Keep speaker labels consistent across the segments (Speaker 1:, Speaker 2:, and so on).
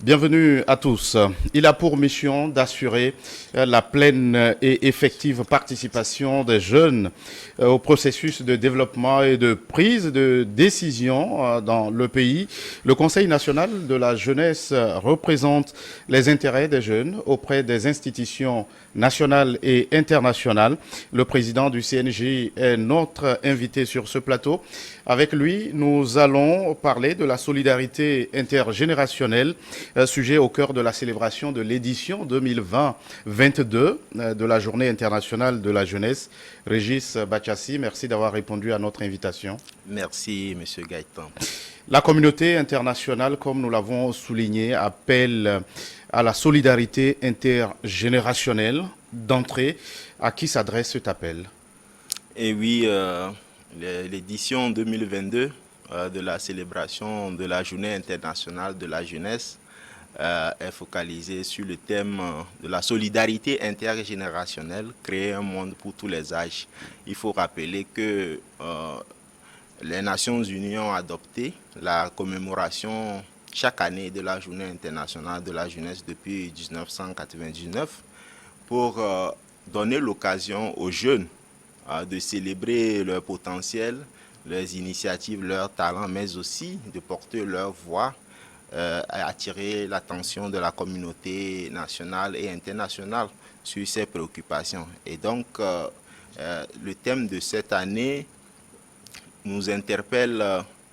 Speaker 1: Bienvenue à tous. Il a pour mission d'assurer la pleine et effective participation des jeunes au processus de développement et de prise de décision dans le pays. Le Conseil national de la jeunesse représente les intérêts des jeunes auprès des institutions nationales et internationales. Le président du CNJ est notre invité sur ce plateau. Avec lui, nous allons parler de la solidarité intergénérationnelle, sujet au cœur de la célébration de l'édition 2020-22 de la Journée internationale de la jeunesse. Régis Bachassi, merci d'avoir répondu à notre invitation.
Speaker 2: Merci, Monsieur Gaëtan.
Speaker 1: La communauté internationale, comme nous l'avons souligné, appelle à la solidarité intergénérationnelle. D'entrée, à qui s'adresse cet appel?
Speaker 2: Et oui, l'édition 2022 de la célébration de la Journée internationale de la jeunesse est focalisée sur le thème de la solidarité intergénérationnelle, créer un monde pour tous les âges. Il faut rappeler que les Nations Unies ont adopté la commémoration chaque année de la Journée internationale de la jeunesse depuis 1999 pour donner l'occasion aux jeunes de célébrer leur potentiel, leurs initiatives, leurs talents, mais aussi de porter leur voix à attirer l'attention de la communauté nationale et internationale sur ces préoccupations. Et donc, le thème de cette année nous interpelle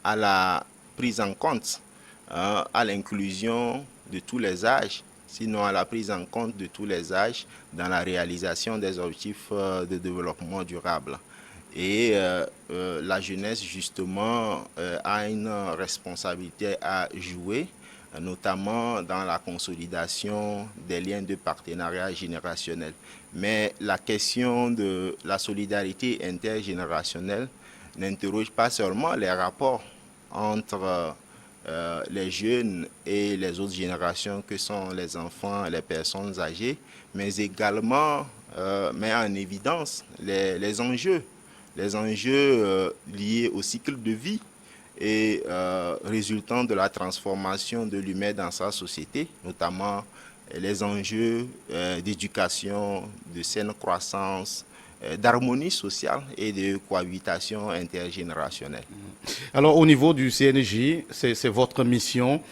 Speaker 2: à la prise en compte, à l'inclusion de tous les âges, sinon à la prise en compte de tous les âges dans la réalisation des objectifs de développement durable. Et la jeunesse, justement, a une responsabilité à jouer, notamment dans la consolidation des liens de partenariat générationnel. Mais la question de la solidarité intergénérationnelle n'interroge pas seulement les rapports entre les jeunes et les autres générations que sont les enfants et les personnes âgées, mais également met en évidence les enjeux liés au cycle de vie et résultant de la transformation de l'humain dans sa société, notamment les enjeux d'éducation, de saine croissance, d'harmonie sociale et de cohabitation intergénérationnelle.
Speaker 1: Alors au niveau du CNJ, c'est votre mission,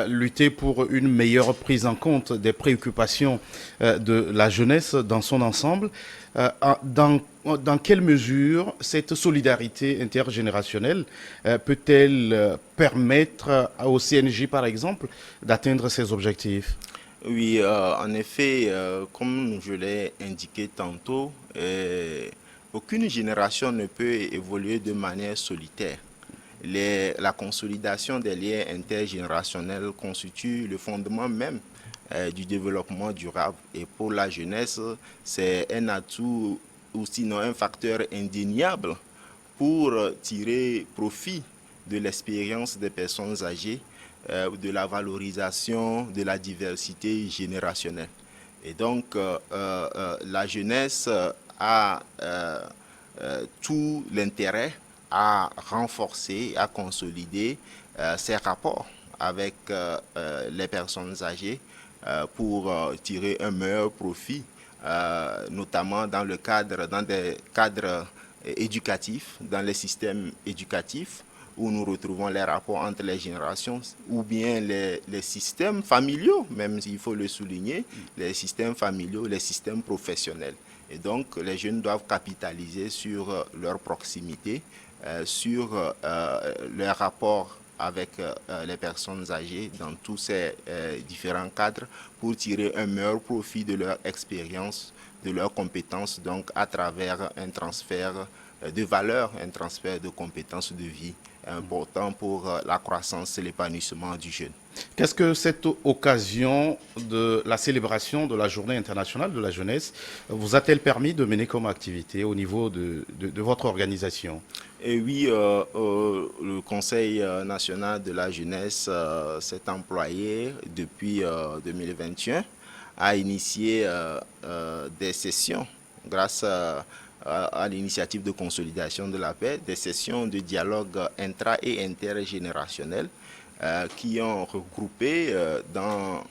Speaker 1: lutter pour une meilleure prise en compte des préoccupations de la jeunesse dans son ensemble. Dans quelle mesure cette solidarité intergénérationnelle peut-elle permettre au CNJ, par exemple, d'atteindre ses objectifs?
Speaker 2: Oui, en effet, comme je l'ai indiqué tantôt, aucune génération ne peut évoluer de manière solitaire. La consolidation des liens intergénérationnels constitue le fondement même du développement durable. Et pour la jeunesse, c'est un atout ou sinon un facteur indéniable pour tirer profit de l'expérience des personnes âgées, de la valorisation de la diversité générationnelle. Et donc, la jeunesse a tout l'intérêt à renforcer, à consolider ses rapports avec les personnes âgées pour tirer un meilleur profit, notamment dans des cadres éducatifs, dans les systèmes éducatifs, où nous retrouvons les rapports entre les générations, ou bien les systèmes familiaux, même s'il faut le souligner, les systèmes familiaux, les systèmes professionnels. Et donc, les jeunes doivent capitaliser sur leur proximité, sur leur rapport avec les personnes âgées dans tous ces différents cadres pour tirer un meilleur profit de leur expérience, de leurs compétences, donc à travers un transfert de valeurs, un transfert de compétences de vie important pour la croissance et l'épanouissement du jeune.
Speaker 1: Qu'est-ce que cette occasion de la célébration de la Journée internationale de la jeunesse vous a-t-elle permis de mener comme activité au niveau de votre organisation?
Speaker 2: Et oui, le Conseil national de la jeunesse s'est employé depuis 2021 à initier des sessions grâce à l'initiative de consolidation de la paix, des sessions de dialogue intra- et intergénérationnel qui ont regroupé dans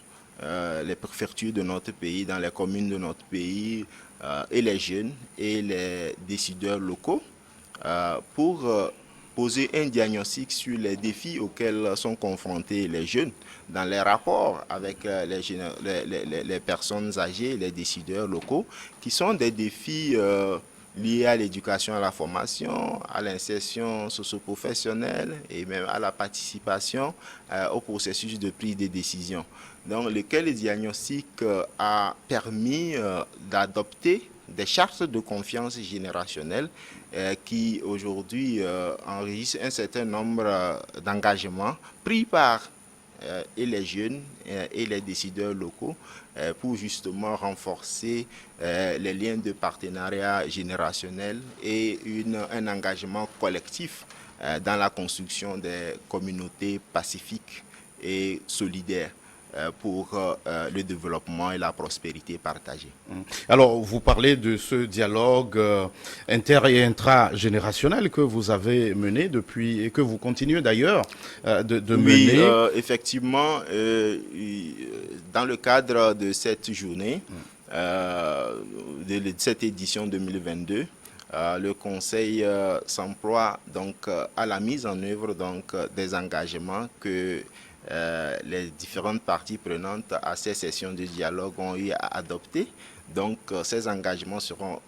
Speaker 2: les préfectures de notre pays, dans les communes de notre pays, et les jeunes et les décideurs locaux pour poser un diagnostic sur les défis auxquels sont confrontés les jeunes dans les rapports avec les personnes âgées, les décideurs locaux, qui sont des défis liés à l'éducation, à la formation, à l'insertion socio-professionnelle et même à la participation au processus de prise de décision. Donc, lequel diagnostic a permis d'adopter des chartes de confiance générationnelle qui aujourd'hui enregistrent un certain nombre d'engagements pris par et les jeunes et les décideurs locaux pour justement renforcer les liens de partenariat générationnel et un engagement collectif dans la construction des communautés pacifiques et solidaires pour le développement et la prospérité partagée.
Speaker 1: Alors, vous parlez de ce dialogue inter- et intragénérationnel que vous avez mené depuis et que vous continuez d'ailleurs de
Speaker 2: Oui,
Speaker 1: mener.
Speaker 2: effectivement, dans le cadre de cette journée, de cette édition 2022, le Conseil s'emploie donc à la mise en œuvre donc des engagements que les différentes parties prenantes à ces sessions de dialogue ont eu à adopter. Donc, ces engagements seront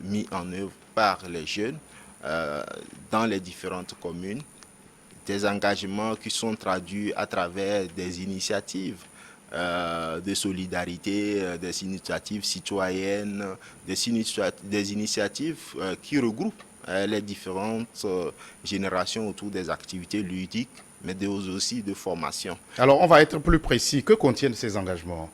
Speaker 2: mis en œuvre par les jeunes dans les différentes communes, des engagements qui sont traduits à travers des initiatives de solidarité, des initiatives citoyennes, des initiatives qui regroupent les différentes générations autour des activités ludiques, mais aussi de formation.
Speaker 1: Alors, on va être plus précis. Que contiennent ces engagements?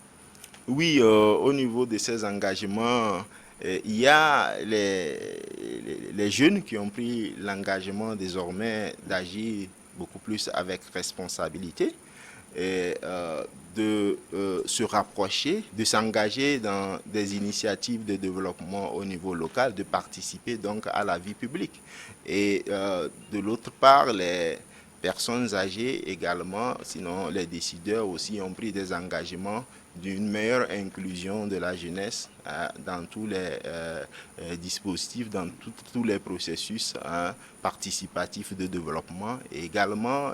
Speaker 2: Oui, au niveau de ces engagements, il y a les jeunes qui ont pris l'engagement désormais d'agir beaucoup plus avec responsabilité et de se rapprocher, de s'engager dans des initiatives de développement au niveau local, de participer donc à la vie publique. Et de l'autre part, les personnes âgées également, sinon les décideurs aussi ont pris des engagements d'une meilleure inclusion de la jeunesse dans tous les dispositifs, dans tous les processus participatifs de développement et également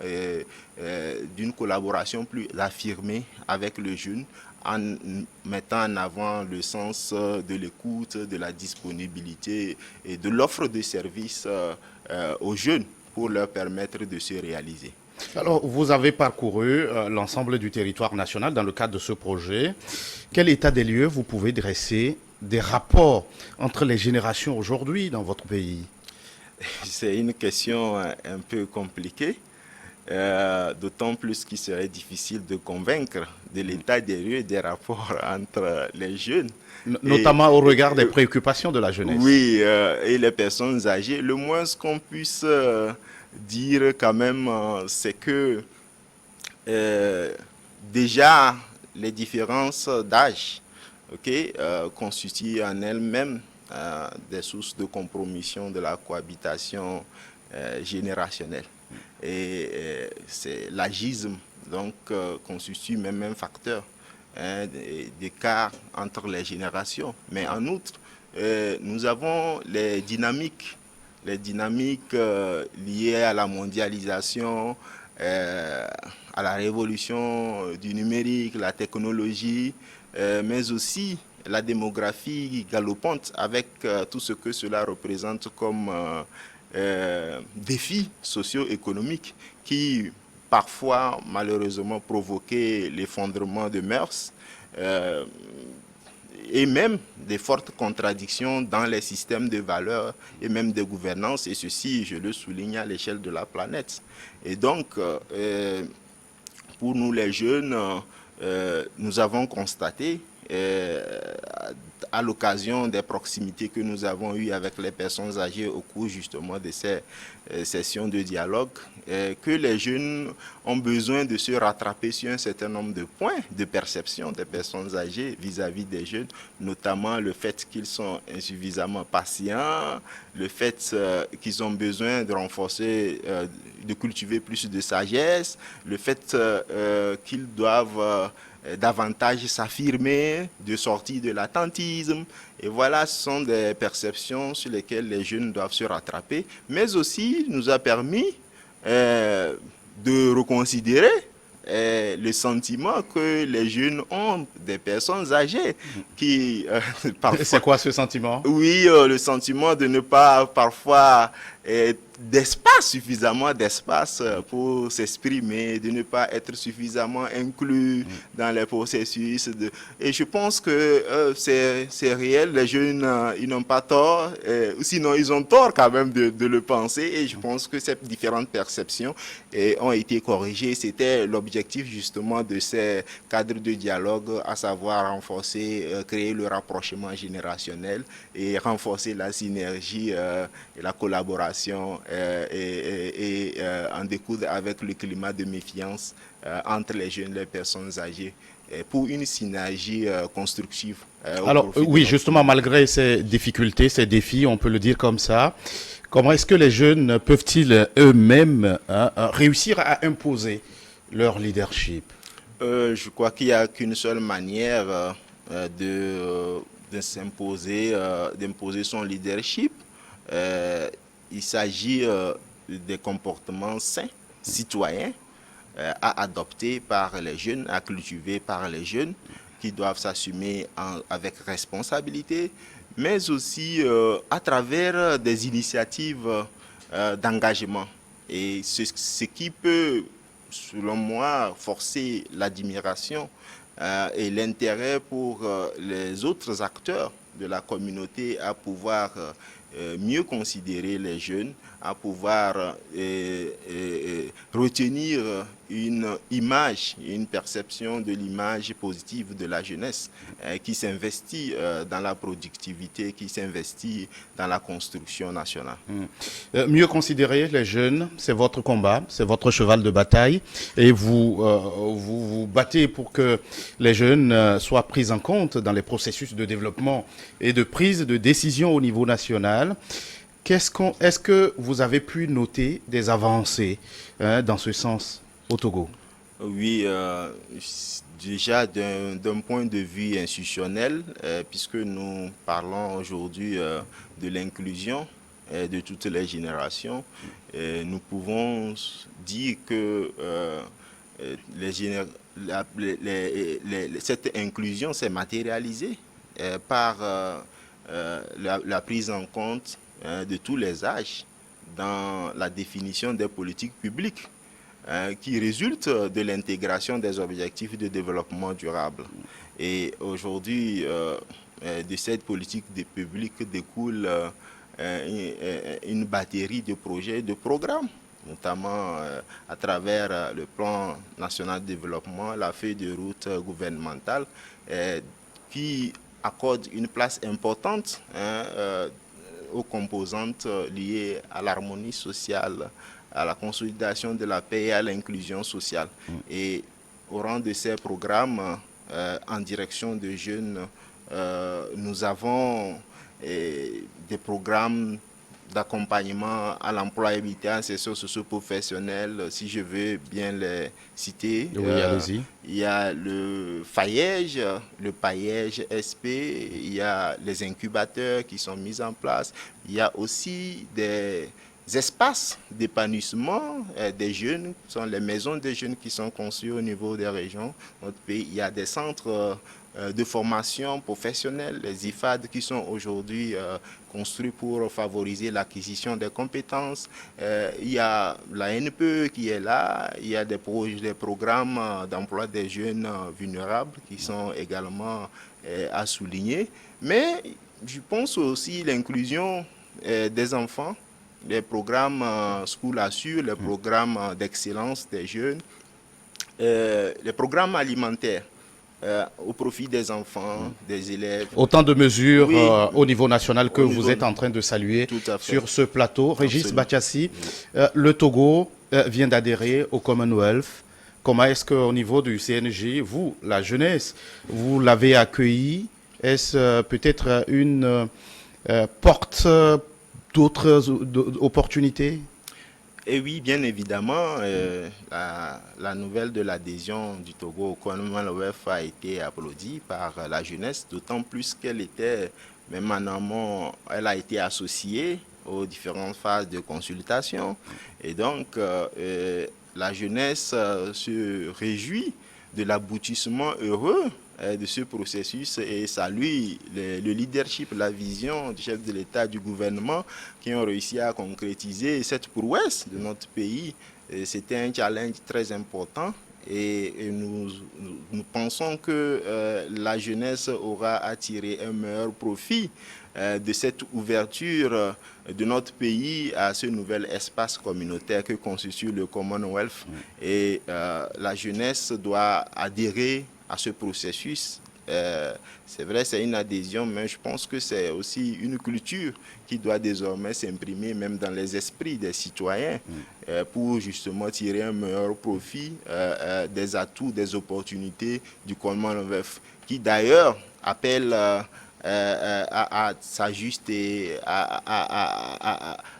Speaker 2: d'une collaboration plus affirmée avec le jeune en mettant en avant le sens de l'écoute, de la disponibilité et de l'offre de services aux jeunes pour leur permettre de se réaliser.
Speaker 1: Alors, vous avez parcouru l'ensemble du territoire national dans le cadre de ce projet. Quel état des lieux vous pouvez dresser des rapports entre les générations aujourd'hui dans votre pays?
Speaker 2: C'est une question un peu compliquée, d'autant plus qu'il serait difficile de convaincre de l'état des lieux des rapports entre les jeunes.
Speaker 1: Notamment au regard des préoccupations de la jeunesse.
Speaker 2: Oui, et les personnes âgées. Le moins qu'on puisse dire quand même, c'est que déjà les différences d'âge constituent en elles-mêmes des sources de compromission de la cohabitation générationnelle. Et c'est l'agisme donc constitue même un facteur d'écart entre les générations. Mais en outre, nous avons les dynamiques liées à la mondialisation, à la révolution du numérique, la technologie, mais aussi la démographie galopante avec tout ce que cela représente comme défis socio-économiques qui parfois malheureusement provoquaient l'effondrement de mœurs et même des fortes contradictions dans les systèmes de valeurs et même de gouvernance, et ceci, je le souligne, à l'échelle de la planète. Et donc, pour nous les jeunes, nous avons constaté à l'occasion des proximités que nous avons eues avec les personnes âgées au cours justement de ces sessions de dialogue, que les jeunes ont besoin de se rattraper sur un certain nombre de points de perception des personnes âgées vis-à-vis des jeunes, notamment le fait qu'ils sont insuffisamment patients, le fait qu'ils ont besoin de renforcer, de cultiver plus de sagesse, le fait qu'ils doivent davantage s'affirmer, de sortir de l'attentisme. Et voilà, ce sont des perceptions sur lesquelles les jeunes doivent se rattraper, mais aussi nous a permis de reconsidérer le sentiment que les jeunes ont des personnes âgées qui
Speaker 1: parfois... C'est quoi ce sentiment?
Speaker 2: Oui, le sentiment de ne pas parfois suffisamment d'espace pour s'exprimer, de ne pas être suffisamment inclus dans les processus. Et je pense que c'est réel, les jeunes, ils n'ont pas tort, sinon ils ont tort quand même de le penser. Et je pense que ces différentes perceptions ont été corrigées. C'était l'objectif justement de ces cadres de dialogue, à savoir renforcer, créer le rapprochement générationnel et renforcer la synergie et la collaboration et en découdre avec le climat de méfiance entre les jeunes et les personnes âgées pour une synergie constructive.
Speaker 1: Alors oui, justement, malgré ces difficultés, ces défis, on peut le dire comme ça, comment est-ce que les jeunes peuvent-ils eux-mêmes réussir à imposer leur leadership?
Speaker 2: Je crois qu'il n'y a qu'une seule manière d'imposer son leadership. Il s'agit des comportements sains, citoyens, à adopter par les jeunes, à cultiver par les jeunes, qui doivent s'assumer avec responsabilité, mais aussi à travers des initiatives d'engagement. Et ce qui peut, selon moi, forcer l'admiration et l'intérêt pour les autres acteurs de la communauté à pouvoir mieux considérer les jeunes, à pouvoir retenir une image, une perception de l'image positive de la jeunesse qui s'investit dans la productivité, qui s'investit dans la construction nationale.
Speaker 1: Mieux considérer les jeunes, c'est votre combat, c'est votre cheval de bataille, et vous vous battez pour que les jeunes soient pris en compte dans les processus de développement et de prise de décision au niveau national. Est-ce que vous avez pu noter des avancées dans ce sens au Togo?
Speaker 2: Oui, déjà d'un point de vue institutionnel, puisque nous parlons aujourd'hui de l'inclusion de toutes les générations, nous pouvons dire que cette inclusion s'est matérialisée par la prise en compte de tous les âges dans la définition des politiques publiques qui résultent de l'intégration des objectifs de développement durable. Et aujourd'hui, de cette politique publique découle une batterie de projets, de programmes, notamment à travers le plan national de développement, la feuille de route gouvernementale, qui accorde une place importante aux composantes liées à l'harmonie sociale, à la consolidation de la paix et à l'inclusion sociale. Et au rang de ces programmes en direction des jeunes, nous avons des programmes d'accompagnement à l'employabilité, en insertion socio-professionnelle, si je veux bien les citer.
Speaker 1: Oui, allez-y.
Speaker 2: Il y a le FAIEJ, le PAIEJ SP, il y a les incubateurs qui sont mis en place. Il y a aussi des espaces d'épanouissement des jeunes, qui sont les maisons des jeunes qui sont conçues au niveau des régions. Notre pays, il y a des centres de formation professionnelle, les IFAD, qui sont aujourd'hui construits pour favoriser l'acquisition des compétences. Il y a la NPE qui est là, il y a des programmes d'emploi des jeunes vulnérables qui sont également à souligner. Mais je pense aussi l'inclusion des enfants, les programmes School Assure, les programmes d'excellence des jeunes, les programmes alimentaires. au profit des enfants, des élèves.
Speaker 1: Autant de mesures
Speaker 2: Oui,
Speaker 1: au niveau national que
Speaker 2: au
Speaker 1: vous
Speaker 2: niveau-
Speaker 1: êtes en train de saluer
Speaker 2: Tout à fait.
Speaker 1: sur ce plateau. Régis
Speaker 2: Absolument.
Speaker 1: Bachassi, le Togo vient d'adhérer au Commonwealth. Comment est-ce qu'au niveau du CNJ, vous, la jeunesse, vous l'avez accueilli? Est-ce peut-être une porte d'autres opportunités?
Speaker 2: Et oui, bien évidemment, la nouvelle de l'adhésion du Togo au Commonwealth a été applaudie par la jeunesse, d'autant plus qu'elle était, même en amont, elle a été associée aux différentes phases de consultation. Et donc, la jeunesse se réjouit de l'aboutissement heureux de ce processus et salue le leadership, la vision du chef de l'État, du gouvernement qui ont réussi à concrétiser cette prouesse de notre pays. C'était un challenge très important et nous pensons que la jeunesse aura attiré un meilleur profit de cette ouverture de notre pays à ce nouvel espace communautaire que constitue le Commonwealth. Et la jeunesse doit adhérer à ce processus. C'est vrai, c'est une adhésion, mais je pense que c'est aussi une culture qui doit désormais s'imprimer même dans les esprits des citoyens pour justement tirer un meilleur profit des atouts, des opportunités du Commonwealth, qui d'ailleurs appelle à s'ajuster,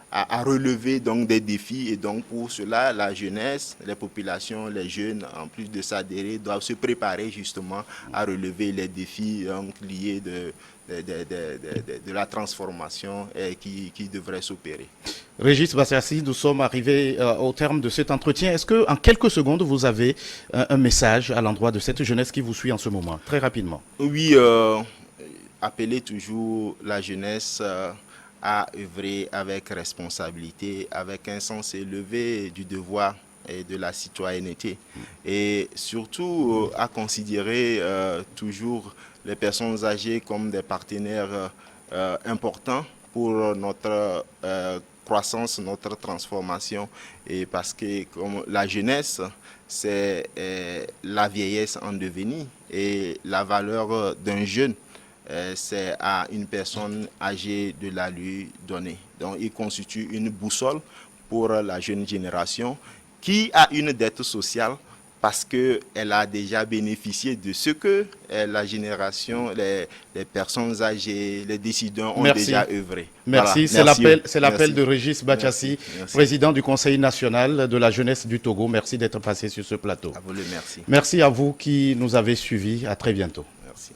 Speaker 2: à relever donc des défis. Et donc pour cela, la jeunesse, les populations, les jeunes, en plus de s'adhérer, doivent se préparer justement à relever les défis donc, liés de la transformation qui devrait s'opérer.
Speaker 1: Régis Bachassi, nous sommes arrivés au terme de cet entretien. Est-ce qu'en quelques secondes, vous avez un message à l'endroit de cette jeunesse qui vous suit en ce moment, très rapidement?
Speaker 2: Oui, appeler toujours la jeunesse à œuvrer avec responsabilité, avec un sens élevé du devoir et de la citoyenneté. Et surtout à considérer toujours les personnes âgées comme des partenaires importants pour notre croissance, notre transformation. Et parce que comme la jeunesse, c'est la vieillesse en devenir et la valeur d'un jeune c'est à une personne âgée de la lui donner. Donc il constitue une boussole pour la jeune génération qui a une dette sociale parce qu'elle a déjà bénéficié de ce que la génération, les personnes âgées, les décideurs ont déjà œuvré.
Speaker 1: Merci,
Speaker 2: voilà.
Speaker 1: C'est l'appel de Régis Bachassi, président du Conseil national de la jeunesse du Togo. Merci d'être passé sur ce plateau.
Speaker 2: À vous le merci.
Speaker 1: Merci à vous qui nous avez suivis. À très bientôt.
Speaker 2: Merci.